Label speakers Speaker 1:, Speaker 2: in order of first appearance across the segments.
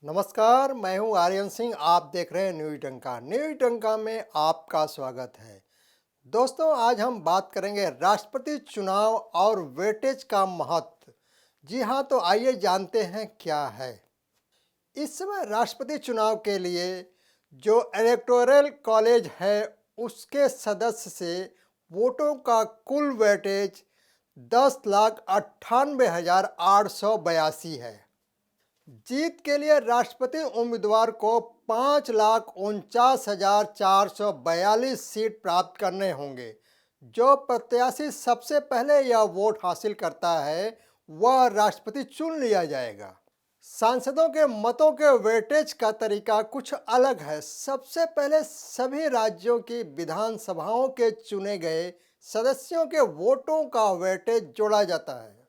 Speaker 1: नमस्कार, मैं हूं आर्यन सिंह। आप देख रहे हैं न्यूज़ डंका। न्यूज़ डंका में आपका स्वागत है। दोस्तों, आज हम बात करेंगे राष्ट्रपति चुनाव और वेटेज का महत्व। जी हां, तो आइए जानते हैं क्या है। इस समय राष्ट्रपति चुनाव के लिए जो इलेक्टोरल कॉलेज है उसके सदस्य से वोटों का कुल वेटेज 10,98,882 है। जीत के लिए राष्ट्रपति उम्मीदवार को 5,49,442 सीट प्राप्त करने होंगे। जो प्रत्याशी सबसे पहले यह वोट हासिल करता है वह राष्ट्रपति चुन लिया जाएगा। सांसदों के मतों के वेटेज का तरीका कुछ अलग है। सबसे पहले सभी राज्यों की विधानसभाओं के चुने गए सदस्यों के वोटों का वेटेज जोड़ा जाता है।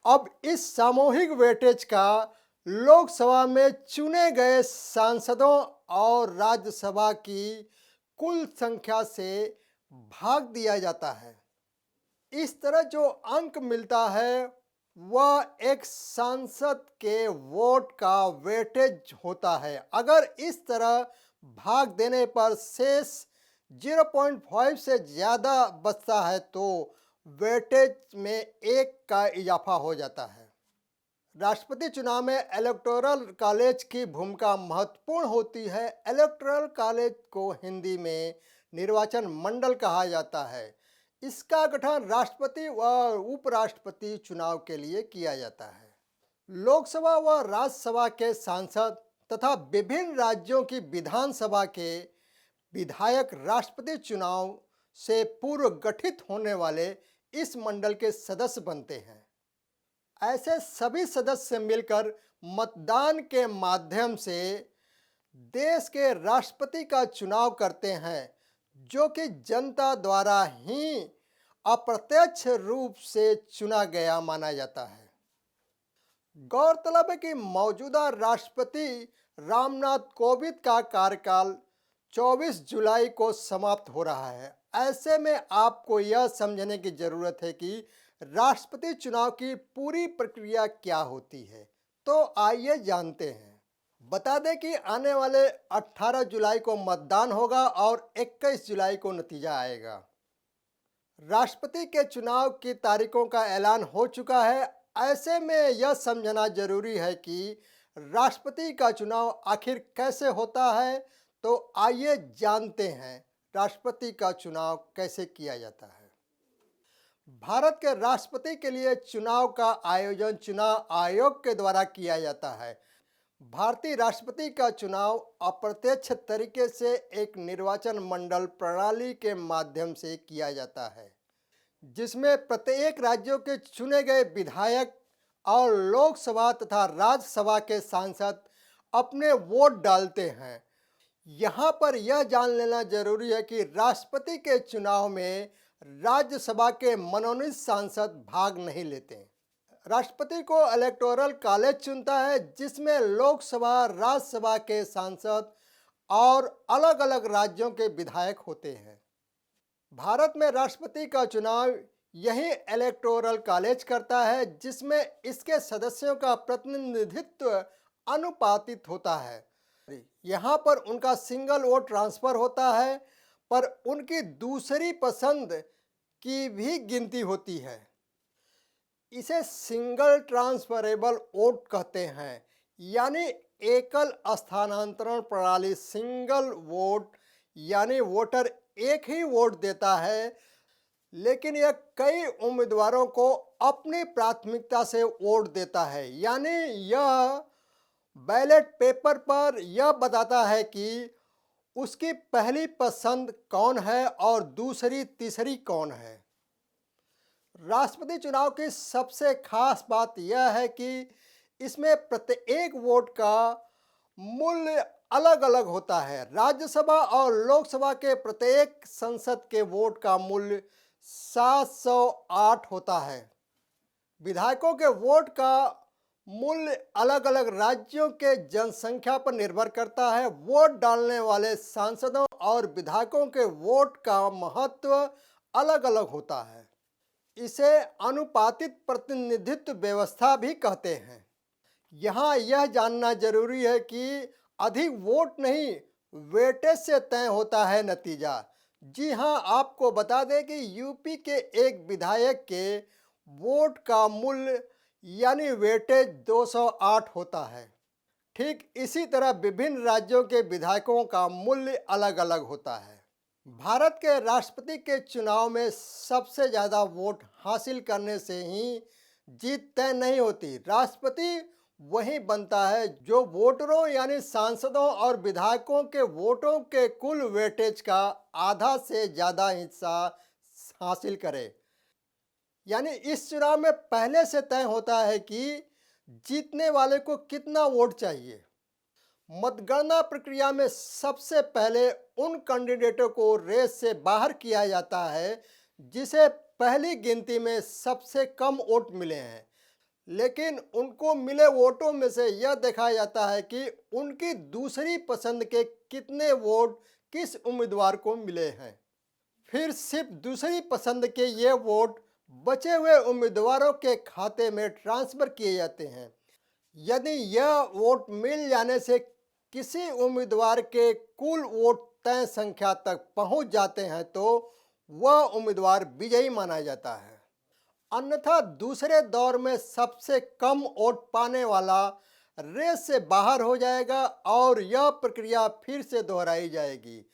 Speaker 1: अब इस सामूहिक वेटेज का लोकसभा में चुने गए सांसदों और राज्यसभा की कुल संख्या से भाग दिया जाता है। इस तरह जो अंक मिलता है वह एक सांसद के वोट का वेटेज होता है। अगर इस तरह भाग देने पर शेष 0.5 से ज़्यादा बचता है तो वेटेज में 1 का इजाफा हो जाता है। राष्ट्रपति चुनाव में इलेक्टोरल कॉलेज की भूमिका महत्वपूर्ण होती है। इलेक्टोरल कॉलेज को हिंदी में निर्वाचन मंडल कहा जाता है। इसका गठन राष्ट्रपति व उपराष्ट्रपति चुनाव के लिए किया जाता है। लोकसभा व राज्यसभा के सांसद तथा विभिन्न राज्यों की विधानसभा के विधायक राष्ट्रपति चुनाव से पूर्व गठित होने वाले इस मंडल के सदस्य बनते हैं। ऐसे सभी सदस्य मिलकर मतदान के माध्यम से देश के राष्ट्रपति का चुनाव करते हैं, जो कि जनता द्वारा ही अप्रत्यक्ष रूप से चुना गया माना जाता है। गौरतलब है कि मौजूदा राष्ट्रपति रामनाथ कोविंद का कार्यकाल 24 जुलाई को समाप्त हो रहा है। ऐसे में आपको यह समझने की जरूरत है कि राष्ट्रपति चुनाव की पूरी प्रक्रिया क्या होती है। तो आइए जानते हैं। बता दें कि आने वाले 18 जुलाई को मतदान होगा और 21 जुलाई को नतीजा आएगा। राष्ट्रपति के चुनाव की तारीखों का ऐलान हो चुका है। ऐसे में यह समझना जरूरी है कि राष्ट्रपति का चुनाव आखिर कैसे होता है। तो आइए जानते हैं राष्ट्रपति का चुनाव कैसे किया जाता है। भारत के राष्ट्रपति के लिए चुनाव का आयोजन चुनाव आयोग के द्वारा किया जाता है। भारतीय राष्ट्रपति का चुनाव अप्रत्यक्ष तरीके से एक निर्वाचन मंडल प्रणाली के माध्यम से किया जाता है, जिसमें प्रत्येक राज्यों के चुने गए विधायक और लोकसभा तथा राज्यसभा के सांसद अपने वोट डालते हैं। यहाँ पर यह जान लेना जरूरी है कि राष्ट्रपति के चुनाव में राज्यसभा के मनोनीत सांसद भाग नहीं लेते। राष्ट्रपति को इलेक्टोरल कॉलेज चुनता है, जिसमें लोकसभा राज्यसभा के सांसद और अलग अलग राज्यों के विधायक होते हैं। भारत में राष्ट्रपति का चुनाव यही इलेक्टोरल कॉलेज करता है, जिसमें इसके सदस्यों का प्रतिनिधित्व अनुपातित होता है। यहाँ पर उनका सिंगल वोट ट्रांसफर होता है, पर उनकी दूसरी पसंद की भी गिनती होती है। इसे सिंगल ट्रांसफरेबल वोट कहते हैं, यानी एकल स्थानांतरण प्रणाली। सिंगल वोट यानी वोटर एक ही वोट देता है, लेकिन यह कई उम्मीदवारों को अपनी प्राथमिकता से वोट देता है। यानी यह बैलेट पेपर पर यह बताता है कि उसकी पहली पसंद कौन है और दूसरी तीसरी कौन है। राष्ट्रपति चुनाव की सबसे खास बात यह है कि इसमें प्रत्येक वोट का मूल्य अलग अलग होता है। राज्यसभा और लोकसभा के प्रत्येक संसद के वोट का मूल्य 708 होता है। विधायकों के वोट का मूल्य अलग अलग राज्यों के जनसंख्या पर निर्भर करता है। वोट डालने वाले सांसदों और विधायकों के वोट का महत्व अलग अलग होता है। इसे अनुपातित प्रतिनिधित्व व्यवस्था भी कहते हैं। यहाँ यह जानना जरूरी है कि अधिक वोट नहीं, वेटेज से तय होता है नतीजा। जी हाँ, आपको बता दें कि यूपी के एक विधायक के वोट का मूल्य यानी वेटेज 208 होता है। ठीक इसी तरह विभिन्न राज्यों के विधायकों का मूल्य अलग अलग होता है। भारत के राष्ट्रपति के चुनाव में सबसे ज़्यादा वोट हासिल करने से ही जीत तय नहीं होती। राष्ट्रपति वही बनता है जो वोटरों यानी सांसदों और विधायकों के वोटों के कुल वेटेज का आधा से ज़्यादा हिस्सा हासिल करे। यानी इस चुनाव में पहले से तय होता है कि जीतने वाले को कितना वोट चाहिए। मतगणना प्रक्रिया में सबसे पहले उन कैंडिडेटों को रेस से बाहर किया जाता है जिसे पहली गिनती में सबसे कम वोट मिले हैं, लेकिन उनको मिले वोटों में से यह देखा जाता है कि उनकी दूसरी पसंद के कितने वोट किस उम्मीदवार को मिले हैं। फिर सिर्फ दूसरी पसंद के ये वोट बचे हुए उम्मीदवारों के खाते में ट्रांसफर किए जाते हैं। यदि यह वोट मिल जाने से किसी उम्मीदवार के कुल वोट तय संख्या तक पहुंच जाते हैं तो वह उम्मीदवार विजयी माना जाता है। अन्यथा दूसरे दौर में सबसे कम वोट पाने वाला रेस से बाहर हो जाएगा और यह प्रक्रिया फिर से दोहराई जाएगी।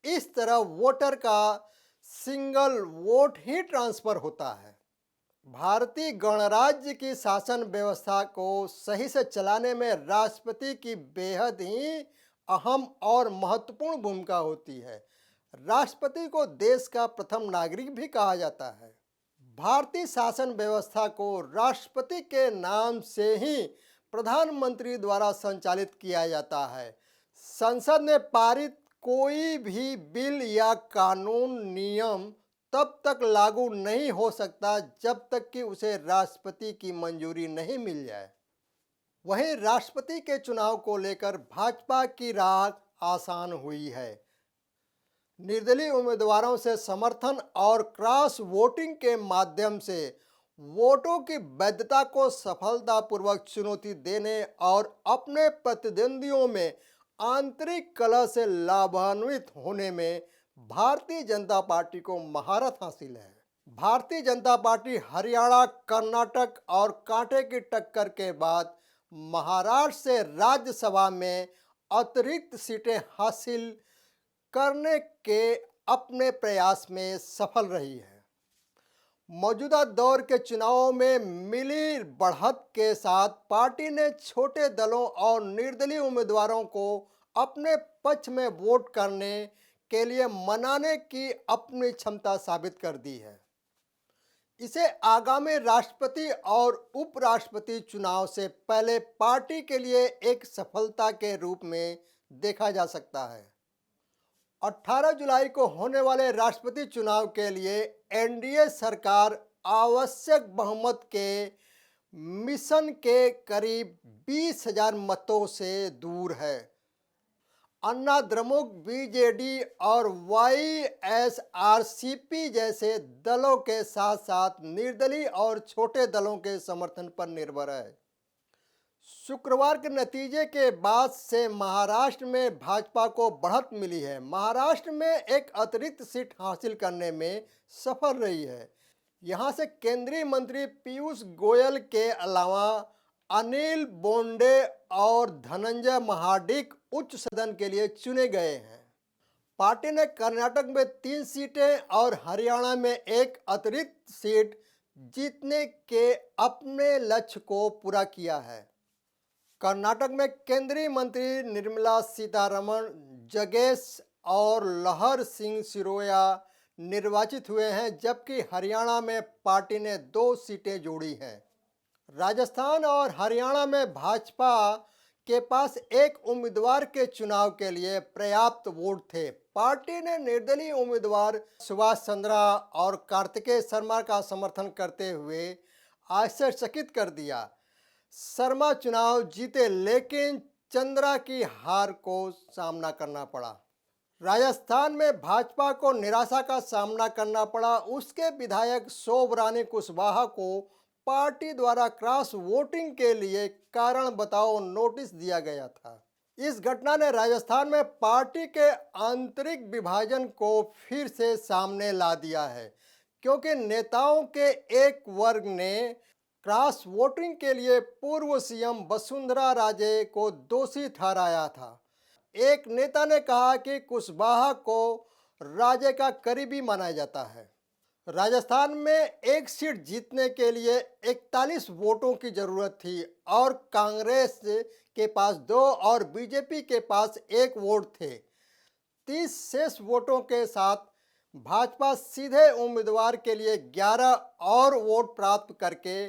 Speaker 1: इस तरह वोटर का सिंगल वोट ही ट्रांसफर होता है। भारतीय गणराज्य की शासन व्यवस्था को सही से चलाने में राष्ट्रपति की बेहद ही अहम और महत्वपूर्ण भूमिका होती है। राष्ट्रपति को देश का प्रथम नागरिक भी कहा जाता है। भारतीय शासन व्यवस्था को राष्ट्रपति के नाम से ही प्रधानमंत्री द्वारा संचालित किया जाता है। संसद में पारित कोई भी बिल या कानून नियम तब तक लागू नहीं हो सकता जब तक कि उसे राष्ट्रपति की मंजूरी नहीं मिल जाए। वहीं राष्ट्रपति के चुनाव को लेकर भाजपा की राह आसान हुई है। निर्दलीय उम्मीदवारों से समर्थन और क्रॉस वोटिंग के माध्यम से वोटों की वैधता को सफलतापूर्वक चुनौती देने और अपने प्रतिद्वंदियों में आंतरिक कलह से लाभान्वित होने में भारतीय जनता पार्टी को महारत हासिल है। भारतीय जनता पार्टी हरियाणा, कर्नाटक और कांटे की टक्कर के बाद महाराष्ट्र से राज्यसभा में अतिरिक्त सीटें हासिल करने के अपने प्रयास में सफल रही है। मौजूदा दौर के चुनावों में मिली बढ़त के साथ पार्टी ने छोटे दलों और निर्दलीय उम्मीदवारों को अपने पक्ष में वोट करने के लिए मनाने की अपनी क्षमता साबित कर दी है। इसे आगामी राष्ट्रपति और उपराष्ट्रपति चुनाव से पहले पार्टी के लिए एक सफलता के रूप में देखा जा सकता है। 18 जुलाई को होने वाले राष्ट्रपति चुनाव के लिए एनडीए सरकार आवश्यक बहुमत के मिशन के करीब 20,000 मतों से दूर है। अन्ना द्रमुक, बीजेडी और वाईएसआरसीपी जैसे दलों के साथ साथ निर्दलीय और छोटे दलों के समर्थन पर निर्भर है। शुक्रवार के नतीजे के बाद से महाराष्ट्र में भाजपा को बढ़त मिली है। महाराष्ट्र में एक अतिरिक्त सीट हासिल करने में सफल रही है। यहां से केंद्रीय मंत्री पीयूष गोयल के अलावा अनिल बोंडे और धनंजय महाडिक उच्च सदन के लिए चुने गए हैं। पार्टी ने कर्नाटक में 3 सीटें और हरियाणा में एक अतिरिक्त सीट जीतने के अपने लक्ष्य को पूरा किया है। कर्नाटक में केंद्रीय मंत्री निर्मला सीतारमण, जगेश और लहर सिंह सिरोया निर्वाचित हुए हैं, जबकि हरियाणा में पार्टी ने 2 सीटें जोड़ी हैं। राजस्थान और हरियाणा में भाजपा के पास एक उम्मीदवार के चुनाव के लिए पर्याप्त वोट थे। पार्टी ने निर्दलीय उम्मीदवार सुभाष चंद्रा और कार्तिकेय शर्मा का समर्थन करते हुए आश्चर्यचकित कर दिया। शर्मा चुनाव जीते, लेकिन चंद्रा की हार को सामना करना पड़ा। राजस्थान में भाजपा को निराशा का सामना करना पड़ा। उसके विधायक शोभ रानी कुशवाहा को पार्टी द्वारा क्रॉस वोटिंग के लिए कारण बताओ नोटिस दिया गया था। इस घटना ने राजस्थान में पार्टी के आंतरिक विभाजन को फिर से सामने ला दिया है, क्योंकि नेताओं के एक वर्ग ने क्रॉस वोटिंग के लिए पूर्व सीएम वसुंधरा राजे को दोषी ठहराया था। एक नेता ने कहा कि कुशवाहा को राजे का करीबी माना जाता है। राजस्थान में एक सीट जीतने के लिए 41 वोटों की जरूरत थी और कांग्रेस के पास 2 और बीजेपी के पास 1 वोट थे। 30 शेष वोटों के साथ भाजपा सीधे उम्मीदवार के लिए 11 और वोट प्राप्त करके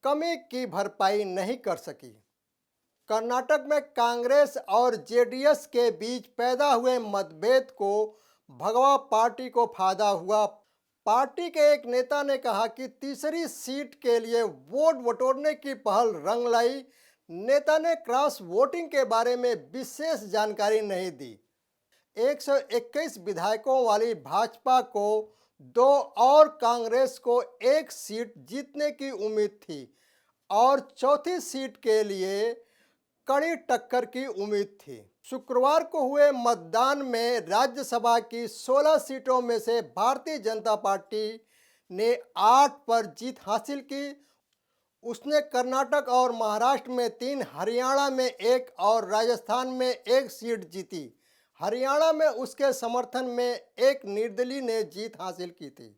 Speaker 1: कमी की भरपाई नहीं कर सकी। कर्नाटक में कांग्रेस और जेडीएस के बीच पैदा हुए मतभेद को भगवा पार्टी को फायदा हुआ। पार्टी के एक नेता ने कहा कि तीसरी सीट के लिए वोट बटोरने की पहल रंग लाई। नेता ने क्रॉस वोटिंग के बारे में विशेष जानकारी नहीं दी। 121 विधायकों वाली भाजपा को 2 और कांग्रेस को 1 सीट जीतने की उम्मीद थी और चौथी सीट के लिए कड़ी टक्कर की उम्मीद थी। शुक्रवार को हुए मतदान में राज्यसभा की 16 सीटों में से भारतीय जनता पार्टी ने 8 पर जीत हासिल की। उसने कर्नाटक और महाराष्ट्र में 3, हरियाणा में 1 और राजस्थान में 1 सीट जीती। हरियाणा में उसके समर्थन में एक निर्दलीय ने जीत हासिल की थी।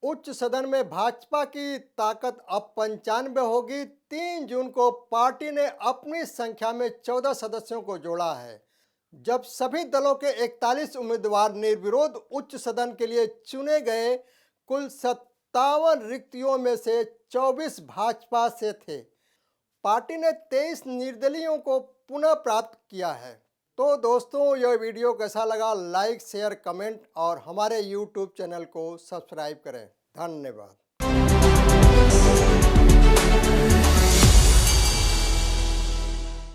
Speaker 1: उच्च सदन में भाजपा की ताकत अब 95 होगी। 3 जून को पार्टी ने अपनी संख्या में 14 सदस्यों को जोड़ा है। जब सभी दलों के 41 उम्मीदवार निर्विरोध उच्च सदन के लिए चुने गए, कुल 57 रिक्तियों में से 24 भाजपा से थे। पार्टी ने 23 निर्दलीयों को पुनः प्राप्त किया है। तो दोस्तों, यह वीडियो कैसा लगा? लाइक, शेयर, कमेंट और हमारे YouTube चैनल को सब्सक्राइब करें। धन्यवाद।